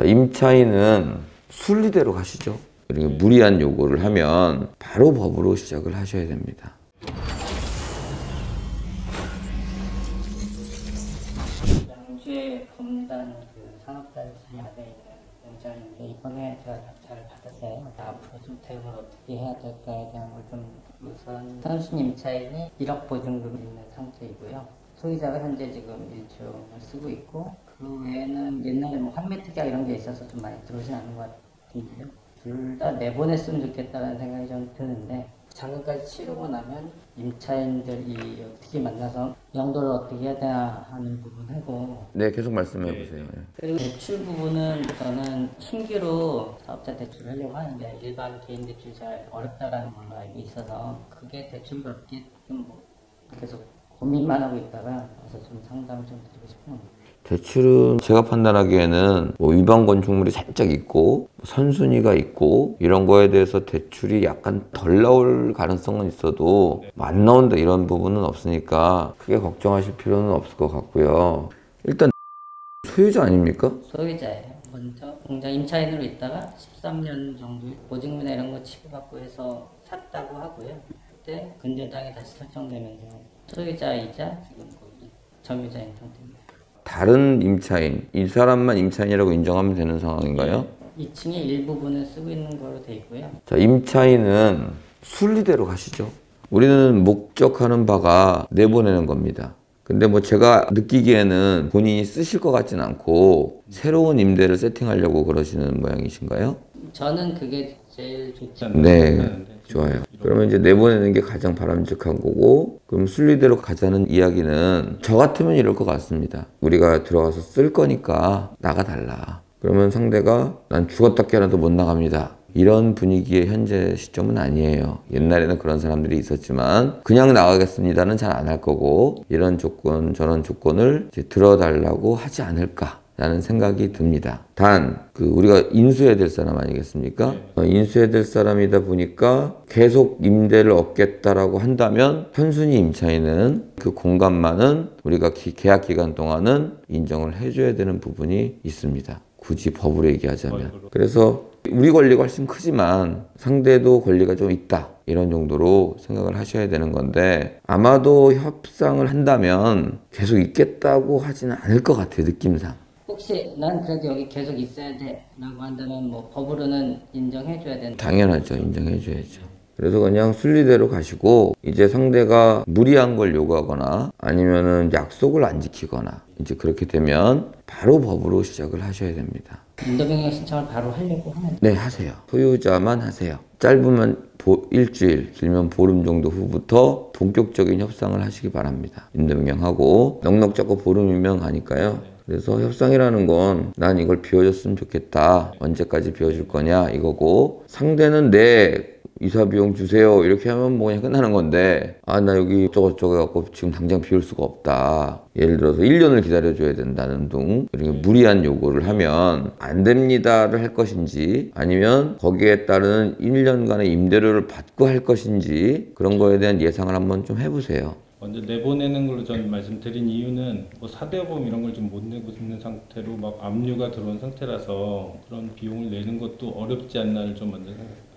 자, 임차인은 순리대로 가시죠. 그리고 무리한 요구를 하면 바로 법으로 시작을 하셔야 됩니다. 양주에 첨단 산업단지 안에 있는 공장인데 이번에 제가 잘 받았어요. 앞으로 좀 대응을 어떻게 해야 될까에 대한 걸 좀 우선 선순 임차인이 1억 보증금이 있는 상태이고요. 소유자가 현재 지금 1조를 쓰고 있고 그 외에는 옛날에 뭐 환매특약 이런 게 있어서 좀 많이 들어오진 않는 것 같은데요. 둘 다 내보냈으면 좋겠다는 생각이 좀 드는데 잔금까지 치르고 나면 임차인들이 어떻게 만나서 양도를 어떻게 해야 되나 하는 부분하고 네, 계속 말씀해 보세요. 그리고 대출 부분은 저는 신규로 사업자 대출을 하려고 하는데 일반 개인 대출이 잘 어렵다라는 걸로 알고 있어서 그게 대출이 어떻게 좀 계속 고민만 하고 있다가 그래서 좀 상담을 좀 드리고 싶은 겁니다. 대출은 제가 판단하기에는 뭐 위반 건축물이 살짝 있고 선순위가 있고 이런 거에 대해서 대출이 약간 덜 나올 가능성은 있어도 안 나온다 이런 부분은 없으니까 크게 걱정하실 필요는 없을 것 같고요. 일단 소유자 아닙니까? 소유자예요. 먼저 공장 임차인으로 있다가 13년 정도 보증금이나 이런 거 치고받고 해서 샀다고 하고요. 그때 근저당이 다시 설정되면서 소유자이자 지금 거기 점유자인 상태입니다. 다른 임차인, 이 사람만 임차인이라고 인정하면 되는 상황인가요? 2층에 일부분을 쓰고 있는 거로 돼 있고요. 자, 임차인은 순리대로 가시죠. 우리는 목적하는 바가 내보내는 겁니다. 근데 뭐 제가 느끼기에는 본인이 쓰실 것 같지는 않고 새로운 임대를 세팅하려고 그러시는 모양이신가요? 저는 그게 제일 좋지 네, 좋아요. 그러면 이제 내보내는 게 가장 바람직한 거고, 그럼 순리대로 가자는 이야기는 저 같으면 이럴 것 같습니다. 우리가 들어가서 쓸 거니까 나가달라. 그러면 상대가 난 죽었다 깨어나도 못 나갑니다. 이런 분위기의 현재 시점은 아니에요. 옛날에는 그런 사람들이 있었지만 그냥 나가겠습니다는 잘 안 할 거고 이런 조건 저런 조건을 이제 들어달라고 하지 않을까 라는 생각이 듭니다. 단 우리가 인수해야 될 사람 아니겠습니까? 인수해야 될 사람이다 보니까 계속 임대를 얻겠다라고 한다면 현순위 임차인은 그 공간만은 우리가 계약 기간 동안은 인정을 해줘야 되는 부분이 있습니다. 굳이 법으로 얘기하자면. 그래서 우리 권리가 훨씬 크지만 상대도 권리가 좀 있다. 이런 정도로 생각을 하셔야 되는 건데 아마도 협상을 한다면 계속 있겠다고 하지는 않을 것 같아요. 느낌상. 혹시 난 그래도 여기 계속 있어야 돼 라고 한다면 뭐 법으로는 인정해줘야 된다? 당연하죠. 인정해줘야죠. 그래서 그냥 순리대로 가시고 이제 상대가 무리한 걸 요구하거나 아니면은 약속을 안 지키거나 이제 그렇게 되면 바로 법으로 시작을 하셔야 됩니다. 인도변경 신청을 바로 하려고 하면 네, 하세요. 소유자만 하세요. 짧으면 일주일, 길면 보름 정도 후부터 본격적인 협상을 하시기 바랍니다. 인도변경하고 넉넉 잡고 보름이면 가니까요. 그래서 협상이라는 건 난 이걸 비워줬으면 좋겠다. 언제까지 비워줄 거냐 이거고 상대는 내 이사 비용 주세요 이렇게 하면 뭐 그냥 끝나는 건데 나 여기 저거 해갖고 지금 당장 비울 수가 없다. 예를 들어서 1년을 기다려줘야 된다는 등 그리고 무리한 요구를 하면 안 됩니다를 할 것인지 아니면 거기에 따른 1년간의 임대료를 받고 할 것인지 그런 거에 대한 예상을 한번 좀 해보세요. 먼저 내보내는 걸로 전 말씀드린 이유는 뭐 사대보험 이런 걸 좀 못 내고 있는 상태로 막 압류가 들어온 상태라서 그런 비용을 내는 것도 어렵지 않나를 좀 먼저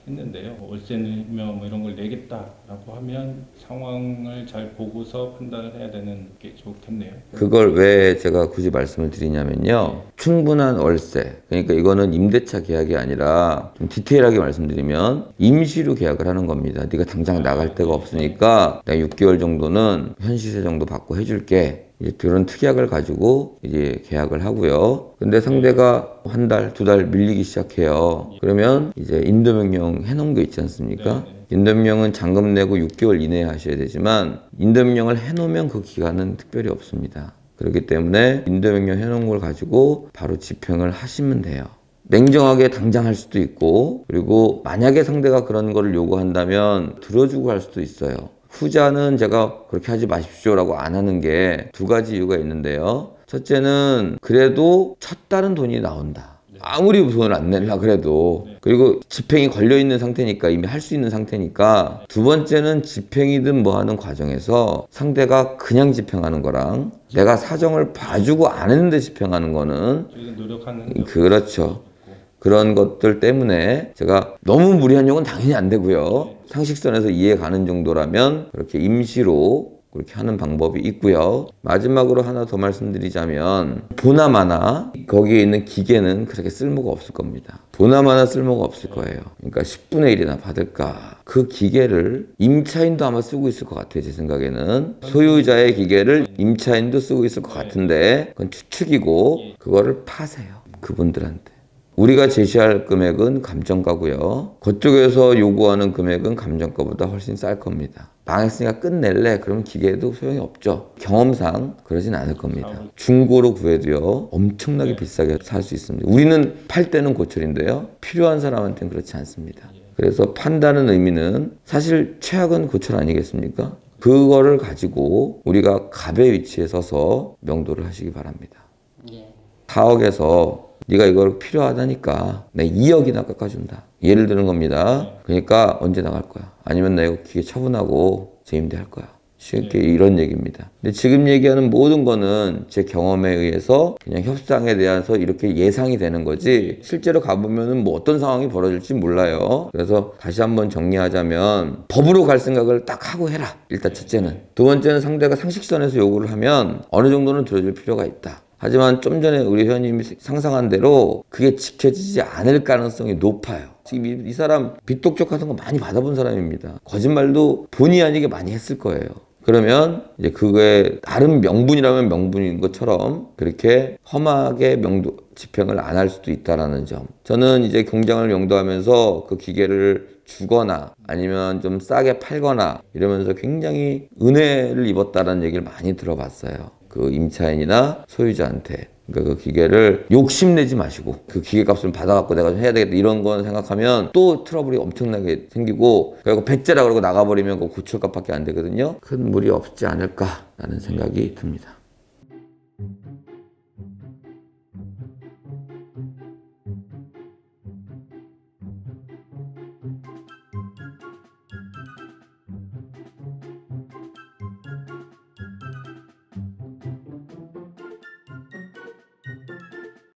생각했는데요. 월세며 뭐 이런 걸 내겠다라고 하면 상황을 잘 보고서 판단을 해야 되는 게 좋겠네요. 그걸 왜 제가 굳이 말씀을 드리냐면요. 충분한 월세. 그러니까 이거는 임대차 계약이 아니라 좀 디테일하게 말씀드리면 임시로 계약을 하는 겁니다. 네가 당장 나갈 데가 없으니까 내가 6개월 정도는 현시세 정도 받고 해줄게. 이제 그런 특약을 가지고 이제 계약을 하고요. 근데 상대가 한 달, 두 달 밀리기 시작해요. 그러면 이제 인도명령 해놓은 게 있지 않습니까? 인도명령은 잔금 내고 6개월 이내에 하셔야 되지만 인도명령을 해놓으면 그 기간은 특별히 없습니다. 그렇기 때문에 인도명령 해놓은 걸 가지고 바로 집행을 하시면 돼요. 냉정하게 당장 할 수도 있고 그리고 만약에 상대가 그런 거를 요구한다면 들어주고 할 수도 있어요. 후자는 제가 그렇게 하지 마십시오라고 안 하는 게 두 가지 이유가 있는데요. 첫째는 그래도 첫 달은 돈이 나온다. 아무리 돈을 안 내려 그래도 그리고 집행이 걸려있는 상태니까 이미 할 수 있는 상태니까 두 번째는 집행이든 뭐 하는 과정에서 상대가 그냥 집행하는 거랑 내가 사정을 봐주고 안 했는데 집행하는 거는 저희가 노력하는 그렇죠. 그런 것들 때문에 제가 너무 무리한 욕은 당연히 안 되고요. 상식선에서 이해 가는 정도라면 그렇게 임시로 그렇게 하는 방법이 있고요. 마지막으로 하나 더 말씀드리자면 보나마나 거기에 있는 기계는 그렇게 쓸모가 없을 겁니다. 보나마나 쓸모가 없을 거예요. 그러니까 10분의 1이나 받을까. 그 기계를 임차인도 아마 쓰고 있을 것 같아요. 제 생각에는. 소유자의 기계를 임차인도 쓰고 있을 것 같은데 그건 추측이고 그거를 파세요. 그분들한테. 우리가 제시할 금액은 감정가고요. 그쪽에서 요구하는 금액은 감정가보다 훨씬 쌀 겁니다. 망했으니까 끝낼래? 그러면 기계도 소용이 없죠. 경험상 그러진 않을 겁니다. 중고로 구해도요. 엄청나게 비싸게 살 수 있습니다. 우리는 팔 때는 고철인데요. 필요한 사람한테는 그렇지 않습니다. 그래서 판다는 의미는 사실 최악은 고철 아니겠습니까? 그거를 가지고 우리가 갑의 위치에 서서 명도를 하시기 바랍니다. 4억에서 네가 이걸 필요하다니까 내가 2억이나 깎아준다. 예를 드는 겁니다. 그러니까 언제 나갈 거야? 아니면 나 이거 기계 처분하고 재임대 할 거야. 쉽게 이런 얘기입니다. 근데 지금 얘기하는 모든 거는 제 경험에 의해서 그냥 협상에 대해서 이렇게 예상이 되는 거지 실제로 가보면은 뭐 어떤 상황이 벌어질지 몰라요. 그래서 다시 한번 정리하자면 법으로 갈 생각을 딱 하고 해라. 일단 첫째는. 두 번째는 상대가 상식선에서 요구를 하면 어느 정도는 들어줄 필요가 있다. 하지만 좀 전에 우리 회원님이 상상한 대로 그게 지켜지지 않을 가능성이 높아요. 지금 이 사람 빚독촉 같은 거 많이 받아본 사람입니다. 거짓말도 본의 아니게 많이 했을 거예요. 그러면 이제 그거에 나름 명분이라면 명분인 것처럼 그렇게 험하게 명도 집행을 안 할 수도 있다라는 점. 저는 이제 공장을 명도하면서 그 기계를 주거나 아니면 좀 싸게 팔거나 이러면서 굉장히 은혜를 입었다라는 얘기를 많이 들어봤어요. 그 임차인이나 소유자한테. 그러니까 그 기계를 욕심내지 마시고 그 기계값을 받아갖고 내가 좀 해야 되겠다 이런 건 생각하면 또 트러블이 엄청나게 생기고 그리고 배째라 그러고 나가버리면 그 고철값밖에 안 되거든요. 큰 무리 없지 않을까라는 생각이 듭니다.